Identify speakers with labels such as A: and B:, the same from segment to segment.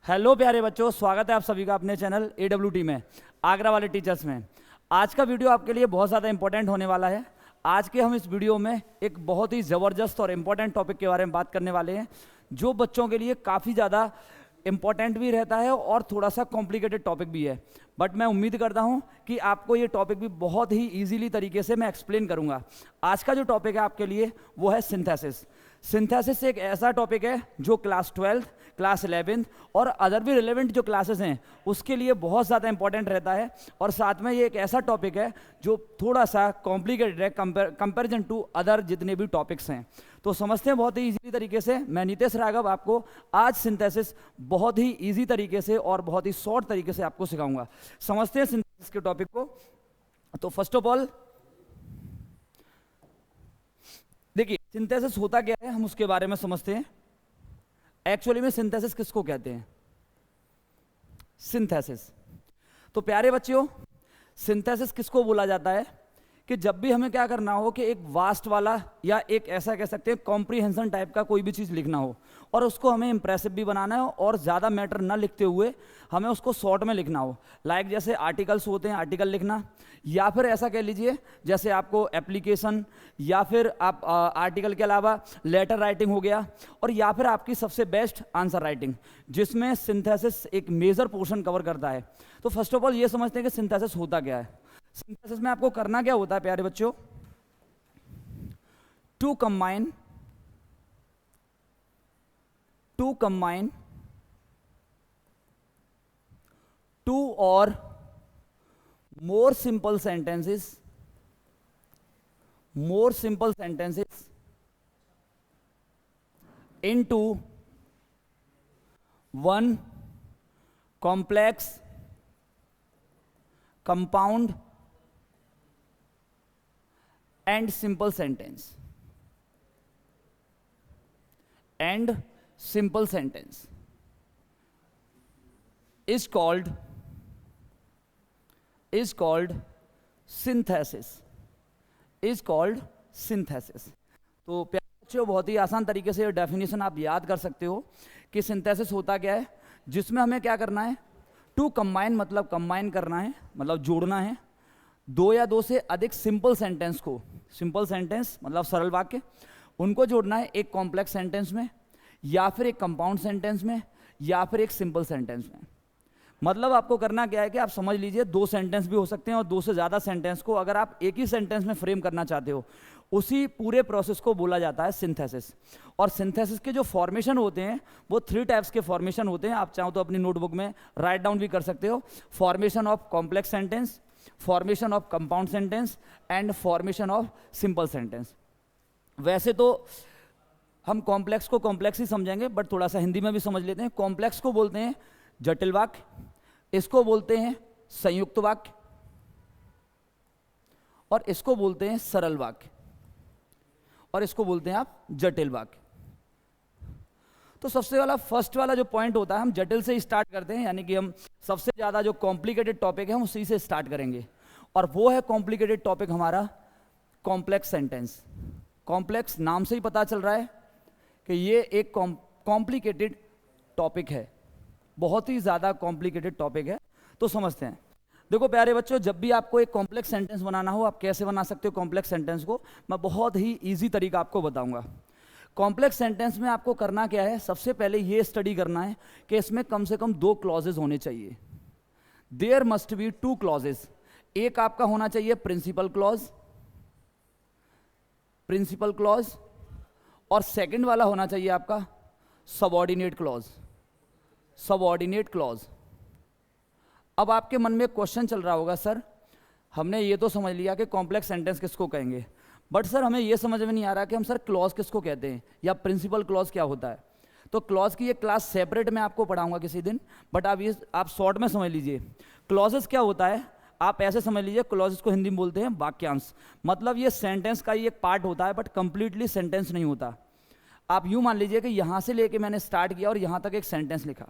A: Hello प्यारे बच्चों, स्वागत है आप सभी का अपने चैनल AWT में, आगरा वाले टीचर्स में। आज का वीडियो आपके लिए बहुत ज़्यादा इंपॉर्टेंट होने वाला है। आज के हम इस वीडियो में एक बहुत ही ज़बरदस्त और इम्पॉर्टेंट टॉपिक के बारे में बात करने वाले हैं, जो बच्चों के लिए काफ़ी ज़्यादा इम्पॉर्टेंट भी रहता है और थोड़ा सा कॉम्प्लिकेटेड टॉपिक भी है। बट मैं उम्मीद करता हूँ कि आपको ये टॉपिक भी बहुत ही ईजीली तरीके से मैं एक्सप्लेन करूँगा। आज का जो टॉपिक है आपके लिए वो है सिंथेसिस। सिंथेसिस एक ऐसा टॉपिक है जो क्लास 12th, क्लास 11th और अदर भी रिलेवेंट जो क्लासेस हैं उसके लिए बहुत ज़्यादा इंपॉर्टेंट रहता है। और साथ में ये एक ऐसा टॉपिक है जो थोड़ा सा कॉम्प्लिकेटेड है कंपैरिजन टू अदर जितने भी टॉपिक्स हैं। तो समझते हैं बहुत ही ईजी तरीके से। मैं नितेश राघव आपको आज सिंथेसिस बहुत ही ईजी तरीके से और बहुत ही शॉर्ट तरीके से आपको सिखाऊंगा। समझते हैं सिंथेसिस के टॉपिक को। तो फर्स्ट ऑफ ऑल देखिए, सिंथेसिस होता क्या है हम उसके बारे में समझते हैं। एक्चुअली में सिंथेसिस किसको कहते हैं? सिंथेसिस, तो प्यारे बच्चों, सिंथेसिस किसको बोला जाता है कि जब भी हमें क्या करना हो कि एक वास्ट वाला या एक ऐसा कह सकते हैं कॉम्प्रीहेंशन टाइप का कोई भी चीज़ लिखना हो और उसको हमें इंप्रेसिव भी बनाना हो और ज़्यादा मैटर ना लिखते हुए हमें उसको शॉर्ट में लिखना हो। लाइक जैसे आर्टिकल्स होते हैं, आर्टिकल लिखना, या फिर ऐसा कह लीजिए जैसे आपको एप्लीकेशन, या फिर आप आर्टिकल के अलावा लेटर राइटिंग हो गया, और या फिर आपकी सबसे बेस्ट आंसर राइटिंग, जिसमें सिंथेसिस एक मेजर पोर्शन कवर करता है। तो फर्स्ट ऑफ ऑल ये समझते हैं कि सिंथेसिस होता क्या है। सिंथेसिस में आपको करना क्या होता है प्यारे बच्चों? टू कंबाइन टू और more simple sentences into one complex compound and simple sentence is called synthesis। तो प्यारे बच्चों, बहुत ही आसान तरीके से डेफिनेशन आप याद कर सकते हो कि सिंथेसिस होता क्या है, जिसमें हमें क्या करना है, टू कंबाइन मतलब कंबाइन करना है, मतलब जोड़ना है दो या दो से अधिक सिंपल सेंटेंस को, सिंपल सेंटेंस मतलब सरल वाक्य, उनको जोड़ना है एक कॉम्प्लेक्स सेंटेंस में, या फिर एक कंपाउंड सेंटेंस में, या फिर एक सिंपल सेंटेंस में। मतलब आपको करना क्या है कि आप समझ लीजिए दो सेंटेंस भी हो सकते हैं और दो से ज़्यादा सेंटेंस को अगर आप एक ही सेंटेंस में फ्रेम करना चाहते हो, उसी पूरे प्रोसेस को बोला जाता है सिंथेसिस। और सिंथेसिस के जो फॉर्मेशन होते हैं वो 3 टाइप्स के फॉर्मेशन होते हैं। आप चाहो तो अपनी नोटबुक में राइट डाउन भी कर सकते हो। Formation of complex sentence, formation of compound sentence and formation of simple sentence. वैसे तो हम कॉम्प्लेक्स को कॉम्प्लेक्स ही समझेंगे, बट थोड़ा सा हिंदी में भी समझ लेते हैं। कॉम्प्लेक्स को बोलते हैं जटिल वाक्य, इसको बोलते हैं संयुक्त वाक्य, और इसको बोलते हैं सरल वाक्य, और इसको बोलते हैं आप जटिल वाक्य। तो सबसे वाला फर्स्ट वाला जो पॉइंट होता है, हम जटिल से स्टार्ट करते हैं, यानी कि हम सबसे ज़्यादा जो कॉम्प्लिकेटेड टॉपिक है हम उसी से स्टार्ट करेंगे, और वो है कॉम्प्लिकेटेड टॉपिक हमारा कॉम्प्लेक्स सेंटेंस। कॉम्प्लेक्स नाम से ही पता चल रहा है कि ये एक कॉम्प्लिकेटेड टॉपिक है, बहुत ही ज़्यादा कॉम्प्लिकेटेड टॉपिक है। तो समझते हैं। देखो प्यारे बच्चों, जब भी आपको एक कॉम्प्लेक्स सेंटेंस बनाना हो, आप कैसे बना सकते हो कॉम्प्लेक्स सेंटेंस को, मैं बहुत ही इजी तरीका आपको बताऊंगा। कॉम्प्लेक्स सेंटेंस में आपको करना क्या है, सबसे पहले ये स्टडी करना है कि इसमें कम से कम 2 क्लॉजेज होने चाहिए। There must be 2 clauses. एक आपका होना चाहिए प्रिंसिपल क्लॉज, और सेकंड वाला होना चाहिए आपका सबऑर्डिनेट क्लॉज। अब आपके मन में क्वेश्चन चल रहा होगा, सर हमने ये तो समझ लिया कि कॉम्प्लेक्स सेंटेंस किसको कहेंगे, बट सर हमें ये समझ में नहीं आ रहा कि हम सर क्लॉज किसको कहते हैं या प्रिंसिपल क्लॉज क्या होता है। तो क्लॉज की ये क्लास सेपरेट में आपको पढ़ाऊंगा किसी दिन, बट आप शॉर्ट में समझ लीजिए क्लॉजेस क्या होता है। आप ऐसे समझ लीजिए, क्लॉजेस को हिंदी में बोलते हैं वाक्यांश। मतलब ये सेंटेंस का ही एक पार्ट होता है, बट कंप्लीटली सेंटेंस नहीं होता। आप यूँ मान लीजिए कि यहाँ से लेके मैंने स्टार्ट किया और यहाँ तक एक सेंटेंस लिखा,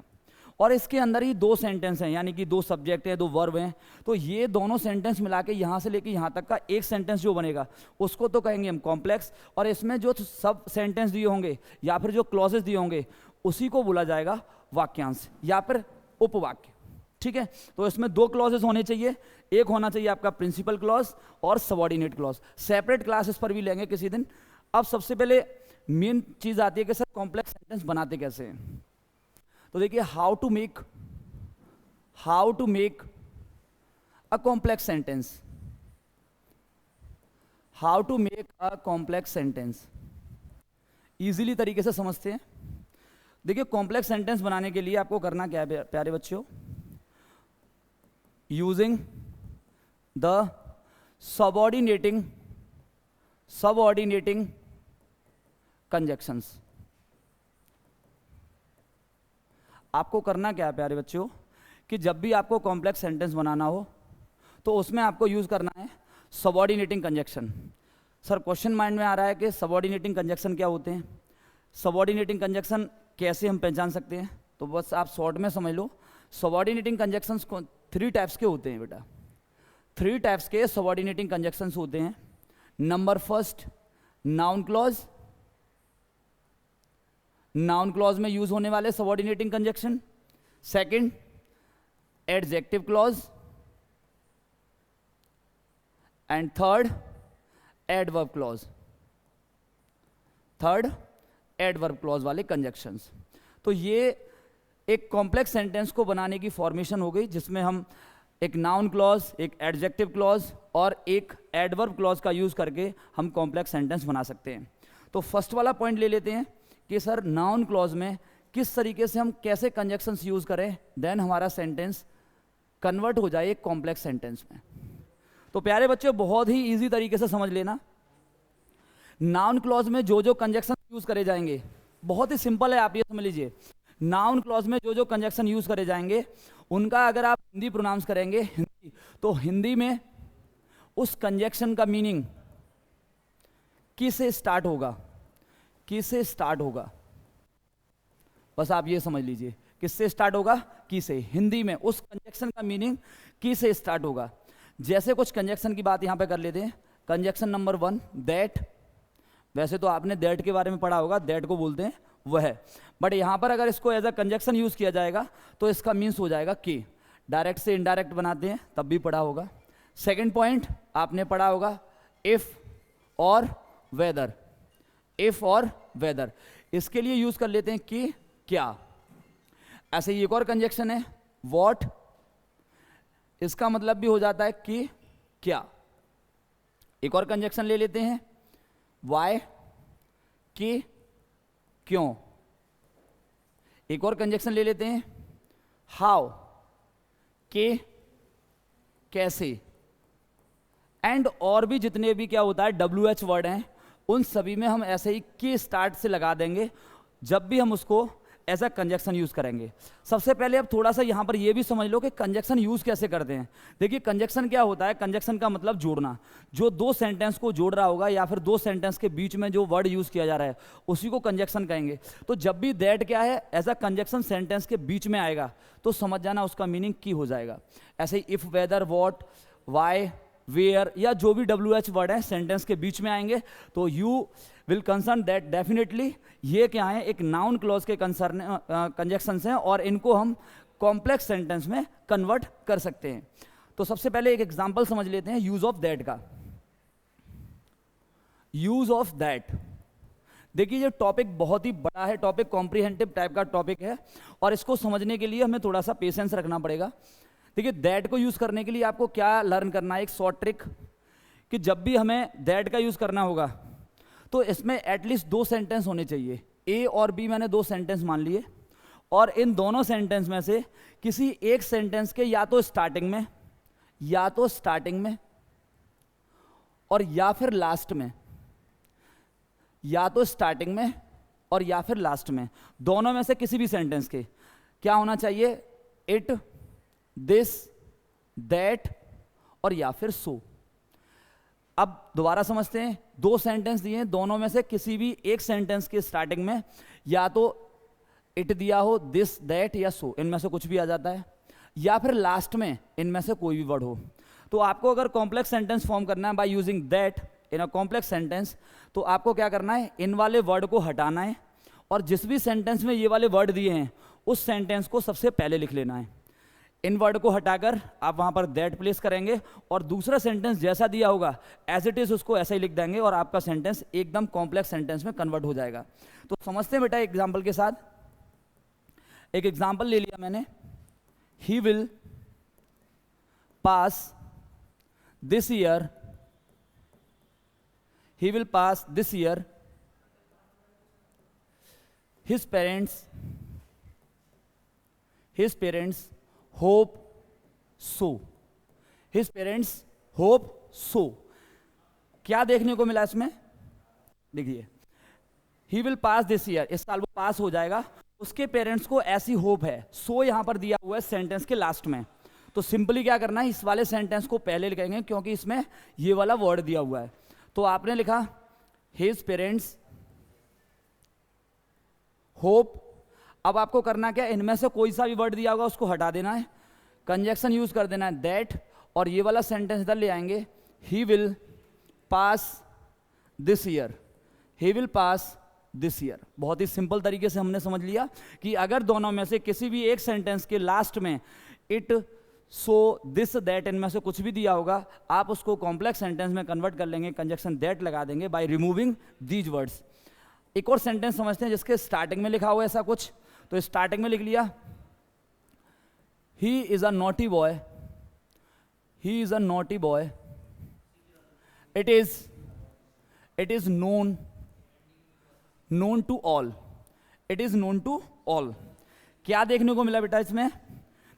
A: और इसके अंदर ही 2 सेंटेंस हैं, यानी कि 2 सब्जेक्ट हैं, 2 वर्ब हैं। तो ये दोनों सेंटेंस मिला के यहाँ से लेके यहाँ तक का एक सेंटेंस जो बनेगा उसको तो कहेंगे हम कॉम्प्लेक्स। और इसमें जो सब सेंटेंस दिए होंगे या फिर जो क्लॉजेस दिए होंगे उसी को बोला जाएगा वाक्यांश या फिर उपवाक्य। ठीक है, तो इसमें दो क्लॉजेस होने चाहिए, एक होना चाहिए आपका प्रिंसिपल क्लॉज और सबऑर्डिनेट क्लॉज। सेपरेट क्लासेस पर भी लेंगे किसी दिन। अब सबसे पहले मेन चीज आती है कि सर कॉम्प्लेक्स सेंटेंस बनाते कैसे हैं। तो देखिए, how to make a complex sentence, how to make a complex sentence, easily तरीके से समझते हैं। देखिए, कॉम्प्लेक्स सेंटेंस बनाने के लिए आपको करना क्या है प्यारे बच्चों, यूजिंग द सबऑर्डिनेटिंग कंजक्शंस। आपको करना क्या है प्यारे बच्चों कि जब भी आपको कॉम्प्लेक्स सेंटेंस बनाना हो तो उसमें आपको यूज करना है subordinating conjunction. Sir question mind में आ रहा है कि सबऑर्डिनेटिंग कंजक्शन क्या होते हैं, सबऑर्डिनेटिंग कंजक्शन कैसे हम पहचान सकते हैं। तो बस आप शॉर्ट में समझ लो, सबऑर्डिनेटिंग कंजक्शंस 3 टाइप्स के होते हैं बेटा। 3 टाइप्स के सबऑर्डिनेटिंग कंजक्शंस होते हैं। Number first, noun clause, noun clause में यूज होने वाले subordinating conjunction. Second, adjective clause, and third, adverb clause. Third, adverb clause वाले कंजक्शंस। तो ये एक कॉम्प्लेक्स सेंटेंस को बनाने की फॉर्मेशन हो गई, जिसमें हम एक नाउन क्लॉज, एक एडजेक्टिव क्लॉज और एक एडवर्ब क्लॉज का यूज करके हम कॉम्प्लेक्स सेंटेंस बना सकते हैं। तो फर्स्ट वाला पॉइंट ले लेते हैं कि सर नाउन क्लॉज में किस तरीके से हम कैसे कंजक्शंस यूज करें, देन हमारा सेंटेंस कन्वर्ट हो जाए एक कॉम्प्लेक्स सेंटेंस में। तो प्यारे बच्चों, बहुत ही इजी तरीके से समझ लेना, नाउन क्लॉज में जो जो कंजक्शन यूज करे जाएंगे, बहुत ही सिंपल है, आप ये समझ लीजिए। नाउन क्लॉज में जो जो कंजक्शन यूज करे जाएंगे उनका अगर आप हिंदी प्रोनाउंस करेंगे हिंदी, तो हिंदी में उस कंजक्शन का मीनिंग किससे स्टार्ट होगा, किससे स्टार्ट होगा, बस आप ये समझ लीजिए, किससे स्टार्ट होगा, किसे। हिंदी में उस कंजक्शन का मीनिंग किसे स्टार्ट होगा। जैसे कुछ कंजक्शन की बात यहां पे कर लेते हैं। Conjunction number 1, that. वैसे तो आपने दैट के बारे में पढ़ा होगा, दैट को बोलते हैं वह है, बट यहां पर अगर इसको एज अ कंजक्शन यूज किया जाएगा तो इसका मीन्स हो जाएगा कि। डायरेक्ट से इनडायरेक्ट बनाते हैं, तब भी पढ़ा होगा। सेकंड पॉइंट आपने पढ़ा होगा, इफ और वेदर। इफ और वेदर, इसके लिए यूज कर लेते हैं कि, क्या। ऐसे ही एक और कंजक्शन है, व्हाट। इसका मतलब भी हो जाता है कि, क्या। एक और कंजक्शन ले लेते हैं, वाई, कि, क्यों। एक और कंजक्शन ले लेते हैं, हाउ, के, कैसे। एंड और भी जितने भी क्या होता है WH वर्ड हैं, उन सभी में हम ऐसे ही के स्टार्ट से लगा देंगे जब भी हम उसको ऐसा कंजक्शन यूज करेंगे। सबसे पहले अब थोड़ा सा यहां पर ये भी समझ लो कि कंजक्शन यूज कैसे करते हैं। देखिए, कंजक्शन क्या होता है, कंजक्शन का मतलब जोड़ना। जो दो सेंटेंस को जोड़ रहा होगा या फिर दो सेंटेंस के बीच में जो वर्ड यूज किया जा रहा है उसी को कंजक्शन कहेंगे। तो जब भी दैट क्या है ऐसा कंजक्शन सेंटेंस के बीच में आएगा तो समझ जाना उसका मीनिंग की हो जाएगा। ऐसे ही if, whether, what, why, where या जो भी WH वर्ड है सेंटेंस के बीच में आएंगे तो you will concern that definitely ये क्या है, एक नाउन क्लॉज के कंसर्न कंजक्शंस हैं और इनको हम कॉम्प्लेक्स सेंटेंस में कन्वर्ट कर सकते हैं। तो सबसे पहले एक एग्जांपल समझ लेते हैं यूज ऑफ दैट का। यूज ऑफ दैट, देखिए ये टॉपिक बहुत ही बड़ा है, टॉपिक कॉम्प्रिहेंसिव टाइप का टॉपिक है और इसको समझने के लिए हमें थोड़ा सा पेशेंस रखना पड़ेगा। देखिए, दैट को यूज करने के लिए आपको क्या लर्न करना है, एक शॉर्ट ट्रिक, कि जब भी हमें दैट का यूज करना होगा तो इसमें एटलीस्ट 2 सेंटेंस होने चाहिए। ए और बी मैंने 2 सेंटेंस मान लिए और इन दोनों सेंटेंस में से किसी एक सेंटेंस के या तो स्टार्टिंग में और या फिर लास्ट में, या तो स्टार्टिंग में और या फिर लास्ट में, दोनों में से किसी भी सेंटेंस के क्या होना चाहिए, इट, दिस, दैट और या फिर सो। अब दोबारा समझते हैं, 2 सेंटेंस दिए हैं, दोनों में से किसी भी एक सेंटेंस के स्टार्टिंग में या तो इट दिया हो, दिस, दैट या सो, इनमें से कुछ भी आ जाता है, या फिर लास्ट में इनमें से कोई भी वर्ड हो। तो आपको अगर कॉम्प्लेक्स सेंटेंस फॉर्म करना है by using that in a complex sentence, तो आपको क्या करना है, इन वाले वर्ड को हटाना है और जिस भी सेंटेंस में ये वाले वर्ड दिए हैं उस सेंटेंस को सबसे पहले लिख लेना है। इन वर्ड को हटाकर आप वहां पर दैट प्लेस करेंगे और दूसरा सेंटेंस जैसा दिया होगा एज इट इज उसको ऐसा ही लिख देंगे और आपका सेंटेंस एकदम कॉम्प्लेक्स सेंटेंस में कन्वर्ट हो जाएगा। तो समझते हैं बेटा एग्जाम्पल के साथ। एक एग्जाम्पल ले लिया मैंने, he will pass this year, he will pass this year, his parents hope so, his parents hope so। क्या देखने को मिला इसमें? देखिए he will pass this year, इस साल वो पास हो जाएगा, उसके पेरेंट्स को ऐसी होप है। सो यहां पर दिया हुआ है सेंटेंस के लास्ट में, तो सिंपली क्या करना है, इस वाले सेंटेंस को पहले लिखेंगे क्योंकि इसमें ये वाला वर्ड दिया हुआ है। तो आपने लिखा हिज पेरेंट्स होप। अब आपको करना क्या, इनमें से कोई सा भी वर्ड दिया होगा उसको हटा देना है, कंजक्शन यूज कर देना है दैट, और ये वाला सेंटेंस इधर ले आएंगे, he will pass this year, he will pass this year. बहुत ही सिंपल तरीके से हमने समझ लिया कि अगर दोनों में से किसी भी एक सेंटेंस के लास्ट में इट, सो, दिस, दैट, इनमें से कुछ भी दिया होगा आप उसको कॉम्प्लेक्स सेंटेंस में कन्वर्ट कर लेंगे, कंजक्शन दैट लगा देंगे बाय रिमूविंग दीज वर्ड्स। एक और सेंटेंस समझते हैं जिसके स्टार्टिंग में लिखा हुआ है ऐसा कुछ, तो स्टार्टिंग में लिख लिया he is a naughty boy, he is a naughty boy, it is known to all, it is known to all. क्या देखने को मिला बेटा इसमें?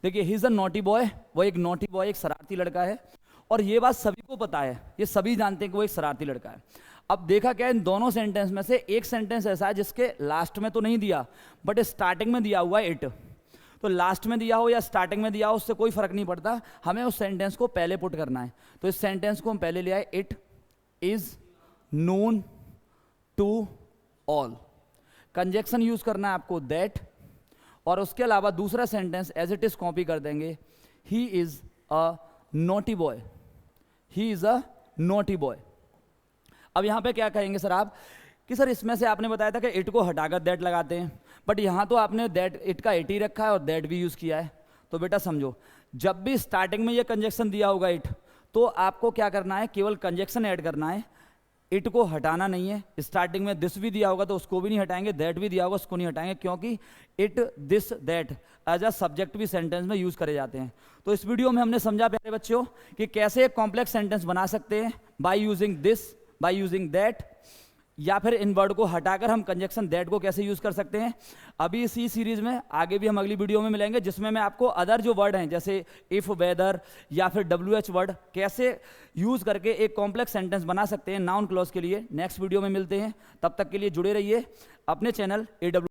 A: देखिए he is a naughty boy, वो एक नॉटी बॉय, एक शरारती लड़का है, और ये बात सभी को पता है, ये सभी जानते हैं कि वो एक शरारती लड़का है। अब देखा क्या, इन दोनों सेंटेंस में से एक सेंटेंस ऐसा है जिसके लास्ट में तो नहीं दिया बट स्टार्टिंग में दिया हुआ है इट। तो लास्ट में दिया हो या स्टार्टिंग में दिया हो उससे कोई फर्क नहीं पड़ता, हमें उस सेंटेंस को पहले पुट करना है। तो इस सेंटेंस को हम पहले ले आए, it is known to all, conjunction use करना है आपको दैट, और उसके अलावा दूसरा sentence as it is copy कर देंगे, he is a naughty boy, he is a naughty boy. अब यहां पे क्या कहेंगे सर आप कि सर इसमें से आपने बताया था कि इट को हटाकर दैट लगाते हैं, बट यहां तो आपने दैट, इट का इट ही रखा है और दैट भी यूज किया है। तो बेटा समझो, जब भी स्टार्टिंग में ये कंजक्शन दिया होगा इट, तो आपको क्या करना है, केवल कंजक्शन ऐड करना है, इट को हटाना नहीं है। स्टार्टिंग में दिस भी दिया होगा तो उसको भी नहीं हटाएंगे, दैट भी दिया होगा उसको नहीं हटाएंगे, क्योंकि it, this, that as a subject भी सेंटेंस में यूज करे जाते हैं। तो इस वीडियो में हमने समझा प्यारे बच्चों कि कैसे एक कॉम्प्लेक्स सेंटेंस बना सकते हैं by using this, by using that, या फिर इन वर्ड को हटाकर हम कंजक्शन दैट को कैसे यूज कर सकते हैं। अभी इसी सीरीज में आगे भी हम अगली वीडियो में मिलेंगे जिसमें मैं आपको अदर जो वर्ड हैं जैसे इफ, वेदर या फिर WH वर्ड कैसे यूज करके एक कॉम्प्लेक्स सेंटेंस बना सकते हैं नाउन क्लॉज के लिए, नेक्स्ट वीडियो में मिलते हैं। तब तक के लिए जुड़े रहिए अपने चैनल AW।